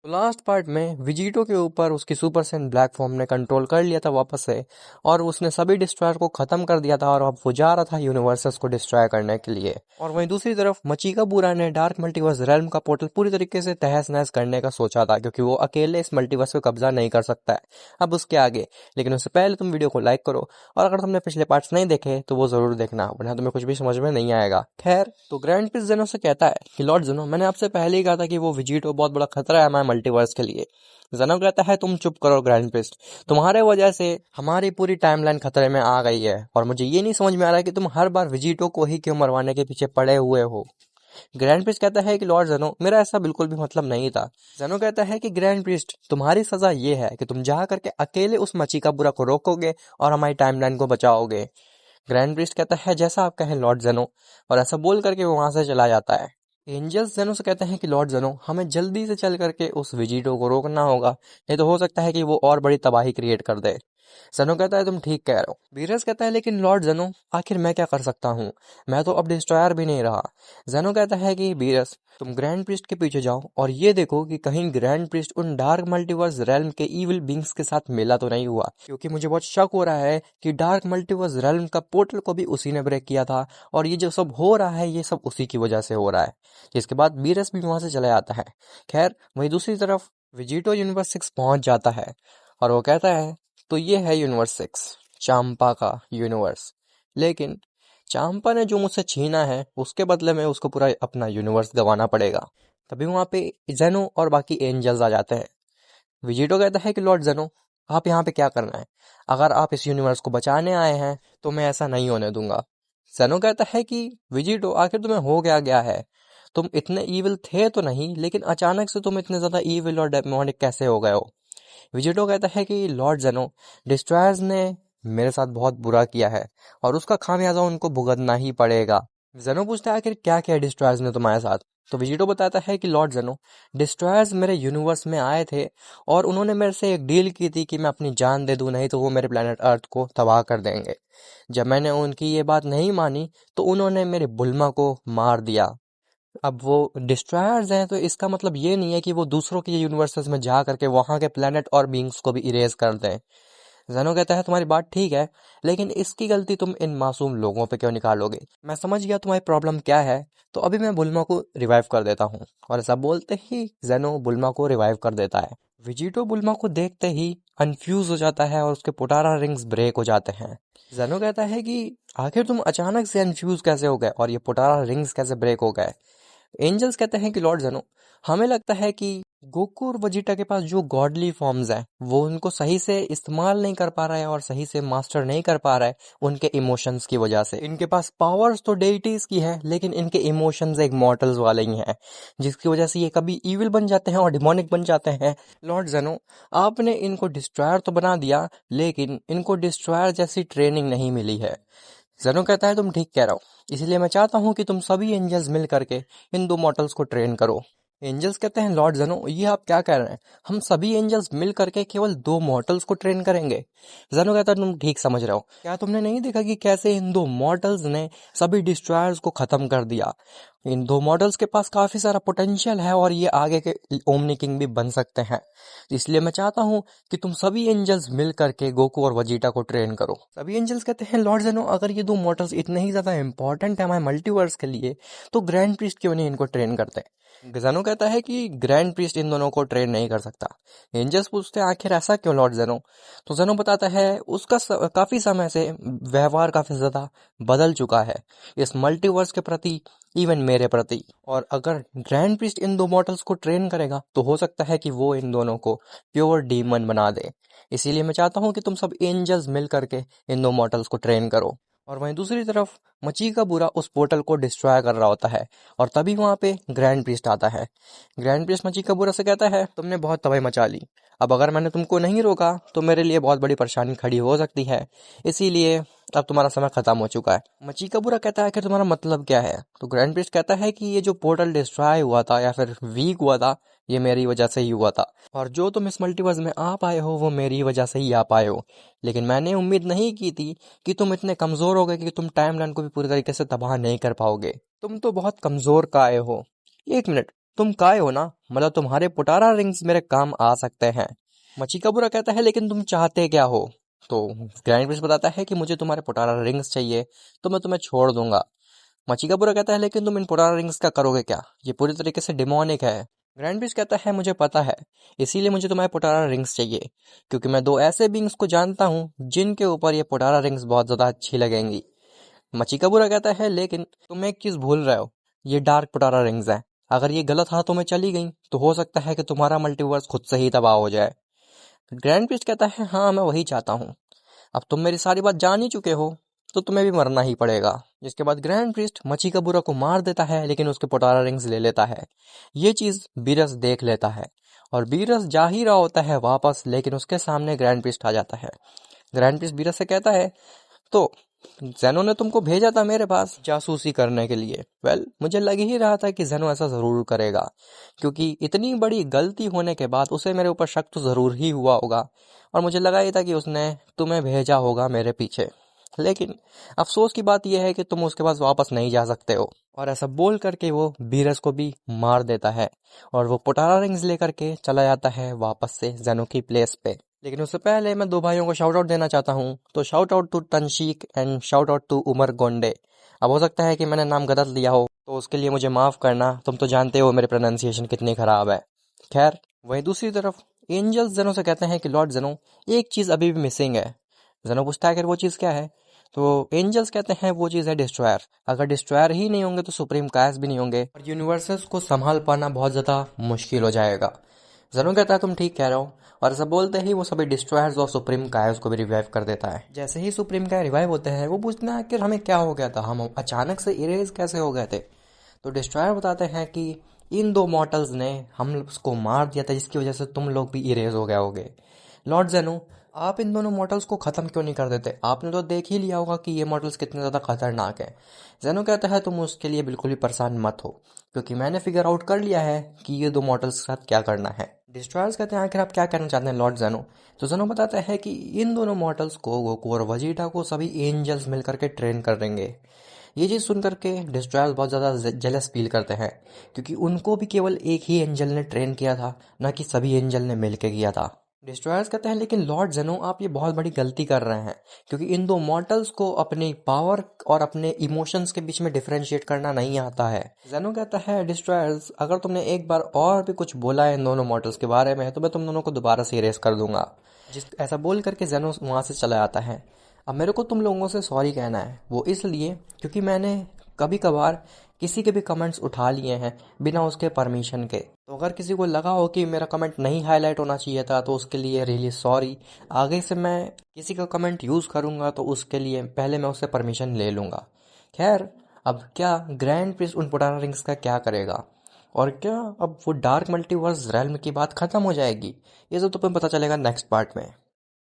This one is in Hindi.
तो लास्ट पार्ट में विजिटो के ऊपर उसकी सुपर सैयन ब्लैक फॉर्म ने कंट्रोल कर लिया था वापस से, और उसने सभी डिस्ट्रॉयर को खत्म कर दिया था, और अब वो जा रहा था यूनिवर्सेस को डिस्ट्रॉय करने के लिए। और वहीं दूसरी तरफ मचीका बुरा ने डार्क मल्टीवर्स रेल्म का पोर्टल पूरी तरीके से तहस नहस करने का सोचा था, क्योंकि वो अकेले इस मल्टीवर्स पे कब्जा नहीं कर सकता है अब उसके आगे। लेकिन उससे पहले तुम वीडियो को लाइक करो, और अगर तुमने पिछले पार्ट्स नहीं देखे तो वो जरूर देखना, वरना तुम्हें कुछ भी समझ में नहीं आएगा। खैर, तो ग्रैंड प्रिंस जेनो से कहता है कि लॉर्ड जेनो, मैंने आपसे पहले ही कहा था कि वो विजिटो बहुत बड़ा खतरा है हमारे मल्टीवर्स के लिए। जेनो कहता है तुम चुप करो ग्रैंड प्रिस्ट, तुम्हारे वजह से हमारी पूरी टाइमलाइन खतरे में आ गई है, और मुझे ये नहीं समझ में आ रहा है कि तुम हर बार विजिटो को ही क्यों मरवाने के पीछे पड़े हुए हो। ग्रैंड प्रिस्ट कहता है कि लॉर्ड जेनो, मेरा ऐसा बिल्कुल भी मतलब नहीं था। जेनो कहता है कि ग्रैंड प्रिस्ट, तुम्हारी सजा ये है कि तुम जा करके अकेले उस मचीका बुरा को रोकोगे और हमारी टाइमलाइन को बचाओगे। ग्रैंड प्रिस्ट कहता है जैसा आप कहें लॉर्ड जेनो, और ऐसा बोल करके वो वहां से चला जाता है। एंजल्स जेनो से कहते हैं कि लॉर्ड जेनो, हमें जल्दी से चल करके उस विजिटो को रोकना होगा, नहीं तो हो सकता है कि वो और बड़ी तबाही क्रिएट कर दे। जेनो कहता है तुम ठीक कह रहे हो। बीरस कहता है लेकिन लॉर्ड जेनो, आखिर मैं क्या कर सकता हूँ, मैं तो अब डिस्ट्रॉयर भी नहीं रहा। जेनो कहता है कि बीरस, तुम ग्रैंड प्रिस्ट के पीछे जाओ और ये देखो कि कहीं ग्रैंड प्रिस्ट उन डार्क मल्टीवर्स रेल्म के इविल बींग्स के साथ मिला तो नहीं हुआ, क्योंकि मुझे बहुत शक हो रहा है कि डार्क मल्टीवर्स रेल्म का पोर्टल को भी उसी ने ब्रेक किया था, और ये जो सब हो रहा है ये सब उसी की वजह से हो रहा है। जिसके बाद बीरस भी वहां से चला जाता है। खैर, वहीं दूसरी तरफ विजिटो यूनिवर्स 6 पहुंच जाता है, और वो कहता है तो ये है यूनिवर्स 6, चांपा का यूनिवर्स। लेकिन चांपा ने जो मुझसे छीना है उसके बदले में उसको पूरा अपना यूनिवर्स गंवाना पड़ेगा। तभी वहां पे जेनो और बाकी एंजल्स आ जाते हैं। विजिटो कहता है कि लॉर्ड जेनो, आप यहाँ पे क्या करना है, अगर आप इस यूनिवर्स को बचाने आए हैं तो मैं ऐसा नहीं होने दूंगा। जेनो कहता है कि विजिटो, आखिर तुम्हें हो क्या गया है, तुम इतने ईविल थे तो नहीं, लेकिन अचानक से तुम इतने ज्यादा ईविल और डेमोनिक कैसे हो गए हो। विजिटो कहता है कि लॉर्ड जेनो, डिस्ट्रॉयर्स ने मेरे साथ बहुत बुरा किया है, और उसका खामियाजा उनको भुगतना ही पड़ेगा। जेनो पूछता है आखिर क्या किया डिस्ट्रॉयर्स ने तुम्हारे साथ। तो विजिटो बताता है कि लॉर्ड जेनो, डिस्ट्रॉयर्स मेरे यूनिवर्स में आए थे, और उन्होंने मेरे से एक डील की थी कि मैं अपनी जान दे दूं, नहीं तो वो मेरे प्लेनेट अर्थ को तबाह कर देंगे। जब मैंने उनकी ये बात नहीं मानी तो उन्होंने मेरे बुल्मा को मार दिया। अब वो डिस्ट्रॉयर्स हैं तो इसका मतलब ये नहीं है कि वो दूसरों के यूनिवर्सेस में जा करके वहां के प्लेनेट और बींग्स को भी इरेज कर दें। जेनो कहता है तुम्हारी बात ठीक है, लेकिन इसकी गलती तुम इन मासूम लोगों पे क्यों निकालोगे। मैं समझ गया तुम्हारी प्रॉब्लम क्या है, तो अभी मैं बुल्मा को रिवाइव कर देता हूँ। और ऐसा बोलते ही जेनो बुल्मा को रिवाइव कर देता है। विजिटो बुल्मा को देखते ही कंफ्यूज हो जाता है और उसके पोटारा रिंग्स ब्रेक हो जाते हैं। जेनो कहता है कि आखिर तुम अचानक से कंफ्यूज कैसे हो गए, और ये पोटारा रिंग्स कैसे ब्रेक हो गए। एंजल्स कहते हैं कि लॉर्ड जेनो, हमें लगता है कि गोकू और वजीटा के पास जो गॉडली फॉर्म्स हैं वो उनको सही से इस्तेमाल नहीं कर पा रहा है, और सही से मास्टर नहीं कर पा रहा है उनके इमोशंस की वजह से। इनके पास पावर्स तो डेइटीज की है, लेकिन इनके इमोशंस एक मॉर्टल्स वाले ही हैं, जिसकी वजह से ये कभी इविल बन जाते हैं और डिमोनिक बन जाते हैं। लॉर्ड जेनो, आपने इनको डिस्ट्रॉयर तो बना दिया, लेकिन इनको डिस्ट्रॉयर जैसी ट्रेनिंग नहीं मिली है। जेनो कहता है तुम ठीक कह रहे हो, इसलिए मैं चाहता हूँ कि तुम सभी एंजल्स मिल करके इन दो मॉडल्स को ट्रेन करो। एंजल्स कहते हैं लॉर्ड जेनो, ये आप क्या कह रहे हैं, हम सभी एंजल्स मिल करके केवल दो मॉर्टल्स को ट्रेन करेंगे। जेनो कहता है तुम ठीक समझ रहे हो, क्या तुमने नहीं देखा कि कैसे इन दो मॉर्टल्स ने सभी डिस्ट्रॉयर्स को खत्म कर दिया। इन दो मॉडल्स के पास काफी सारा पोटेंशियल है, और ये आगे के ओमनी किंग भी बन सकते हैं। इसलिए मैं चाहता हूँ कि तुम सभी एंजल्स मिल करके गोकू और वजीटा को ट्रेन करो। सभी एंजल्स कहते हैं लॉर्ड जेनो, अगर ये दो मॉडल्स इतने ही ज्यादा इंपॉर्टेंट है हमारे मल्टीवर्स के लिए, तो ग्रैंड प्रीस्ट क्यों नहीं इनको ट्रेन करते। जेनो कहता है कि ग्रैंड प्रीस्ट इन दोनों को ट्रेन नहीं कर सकता। एंजल्स पूछते हैं आखिर ऐसा क्यों लॉर्ड जेनो। तो जेनो बताता है उसका काफी समय से व्यवहार काफी ज्यादा बदल चुका है इस मल्टीवर्स के प्रति, इवन मेरे प्रति। और अगर ग्रैंड प्रीस्ट इन दो मॉडल्स को ट्रेन करेगा तो हो सकता है कि वो इन दोनों को प्योर डीमन बना दे। इसीलिए मैं चाहता हूँ कि तुम सब एंजल्स मिल करके इन दो मॉडल्स को ट्रेन करो। और वहीं दूसरी तरफ मचीका बुरा उस पोर्टल को डिस्ट्रॉय कर रहा होता है, और तभी वहां पे ग्रैंड प्रीस्ट आता है। ग्रैंड प्रीस्ट मचीका बुरा से कहता है तुमने बहुत तबाही मचा ली, अब अगर मैंने तुमको नहीं रोका तो मेरे लिए बहुत बड़ी परेशानी खड़ी हो सकती है, इसीलिए अब तुम्हारा समय खत्म हो चुका है। मचीका बुरा कहता है कि तुम्हारा मतलब क्या है। तो ग्रैंड प्रीस्ट कहता है कि ये जो पोर्टल डिस्ट्रॉय हुआ था या फिर वीक हुआ था, ये मेरी वजह से ही हुआ था, और जो तुम इस मल्टीवर्स में आ पाए हो वो मेरी वजह से ही आ पाए हो। लेकिन मैंने उम्मीद नहीं की थी कि तुम इतने कमजोर हो गए कि तुम टाइमलाइन को भी पूरी तरीके से तबाह नहीं कर पाओगे। तुम तो बहुत कमजोर का आए हो। एक मिनट, तुम काय हो ना, मतलब तुम्हारे पोटारा रिंग्स मेरे काम आ सकते हैं। मचिकाबुरा कहता है लेकिन तुम चाहते क्या हो? तो ग्रैंड प्रिंस बताता है कि मुझे तुम्हारे पोटारा रिंग्स चाहिए, तो मैं तुम्हें छोड़ दूंगा। मचिकाबुरा कहता है लेकिन तुम इन पोटारा रिंग्स का करोगे क्या? ये पूरी तरीके से डिमोनिक है। ग्रैंड प्रिंस कहता है मुझे पता है, इसीलिए मुझे तुम्हारे पोटारा रिंग्स चाहिए, क्योंकि मैं दो ऐसे बींग्स को जानता हूँ जिनके ऊपर ये पोटारा रिंग्स बहुत ज्यादा अच्छी लगेंगी। मचिकाबुरा कहता है लेकिन तुम एक चीज भूल रहे हो, ये डार्क पोटारा रिंग्स हैं। अगर ये गलत हाथों में चली गई तो हो सकता है कि तुम्हारा मल्टीवर्स खुद से ही तबाह हो जाए। ग्रैंड प्रिस्ट कहता है हाँ, मैं वही चाहता हूँ। अब तुम मेरी सारी बात जान ही चुके हो, तो तुम्हें भी मरना ही पड़ेगा। जिसके बाद ग्रैंड प्रिस्ट मचिकाबुरा को मार देता है, लेकिन उसके पोटारा रिंग्स ले लेता है। ये चीज बीरस देख लेता है, और बीरस जा ही रहा होता है वापस, लेकिन उसके सामने ग्रैंड प्रिस्ट आ जाता है। ग्रैंड प्रिस्ट बीरस से कहता है, तो जेनो ने तुमको भेजा था मेरे पास जासूसी करने के लिए। मुझे लग ही रहा था कि जेनो ऐसा जरूर करेगा, क्योंकि इतनी बड़ी गलती होने के बाद उसे मेरे ऊपर शक तो जरूर ही हुआ होगा, और मुझे लगा ही था कि उसने तुम्हें भेजा होगा मेरे पीछे। लेकिन अफसोस की बात यह है कि तुम उसके पास वापस नहीं जा सकते हो। और ऐसा बोल करके वो बीरस को भी मार देता है, और वो पोटारा रिंग्स लेकर के चला जाता है वापस से जेनो की प्लेस पे। लेकिन उससे पहले मैं दो भाइयों को शाउट आउट देना चाहता हूँ। तो shout out to Tanshik and shout out to Umar Gonde. अब हो सकता है कि मैंने नाम गलत लिया हो, तो उसके लिए मुझे माफ करना। तुम तो जानते हो मेरी प्रोनाउंसिएशन कितनी खराब है। खैर, वहीं दूसरी तरफ एंजल्स जेनो से कहते हैं कि लॉर्ड जेनो, एक चीज अभी भी मिसिंग है। जेनो पूछता है कि वो चीज क्या है? तो एंजल्स कहते हैं वो चीज है डिस्ट्रॉयर। अगर डिस्ट्रॉयर ही नहीं होंगे तो सुप्रीम कायस भी नहीं होंगे, और यूनिवर्सेस को संभाल पाना बहुत ज्यादा मुश्किल हो जाएगा। जेनो कहता है तुम ठीक कह रहे हो, और ऐसा बोलते ही वो सभी डिस्ट्रॉयर्स और सुप्रीम कायर्स को भी रिवाइव कर देता है। जैसे ही सुप्रीम काय रिवाइव होते हैं, वो पूछते हैं कि हमें क्या हो गया था, हम अचानक से इरेज कैसे हो गए थे? तो डिस्ट्रॉयर बताते हैं कि इन दो मॉर्टल्स ने हम उसको मार दिया था, जिसकी वजह से तुम लोग भी इरेज हो गए होगे। लॉर्ड जेनो, आप इन दोनों मॉडल्स को खत्म क्यों नहीं कर देते? आपने तो देख ही लिया होगा कि ये मॉडल्स कितने ज्यादा खतरनाक हैं। जेनो कहता है तुम उसके लिए बिल्कुल भी परेशान मत हो, क्योंकि मैंने फिगर आउट कर लिया है कि ये दो मॉडल्स के साथ क्या करना है। डिस्ट्रॉयर्स कहते हैं आखिर आप क्या करना चाहते हैं लॉर्ड जेनो? तो जेनो बताता है कि इन दोनों मॉडल्स को, गोकू और वजीटा को, सभी एंजल्स मिलकर के ट्रेन कर देंगे। ये चीज सुन करके डिस्ट्रॉयर्स बहुत ज्यादा जेलस फील करते हैं, क्योंकि उनको भी केवल एक ही एंजल ने ट्रेन किया था, न कि सभी एंजल ने मिलकर किया था। डिस्ट्रॉयर्स कहते हैं लेकिन लॉर्ड जेनो, आप ये बहुत बड़ी गलती कर रहे हैं, क्योंकि इन दो मॉर्टल्स को अपनी पावर और अपने इमोशंस के बीच में डिफरेंशिएट करना नहीं आता है। जेनो कहता है डिस्ट्रॉयर्स, अगर तुमने एक बार और भी कुछ बोला है इन दोनों मॉर्टल्स के बारे में, तो मैं तुम दोनों को दोबारा से इरेज कर दूंगा। ऐसा बोल करके जेनो वहां से चला जाता है। अब मेरे को तुम लोगों से सॉरी कहना है, वो इसलिए क्योंकि मैंने कभी कभार किसी के भी कमेंट्स उठा लिए हैं बिना उसके परमिशन के। तो अगर किसी को लगा हो कि मेरा कमेंट नहीं हाईलाइट होना चाहिए था, तो उसके लिए रियली सॉरी। आगे से मैं किसी का कमेंट यूज़ करूंगा तो उसके लिए पहले मैं उससे परमिशन ले लूंगा। खैर, अब क्या ग्रैंड प्रिंस उन पुराना रिंग्स का क्या करेगा, और क्या अब वो डार्क मल्टीवर्स रेल्म की बात खत्म हो जाएगी? ये सब तो तुम्हें पता चलेगा नेक्स्ट पार्ट में।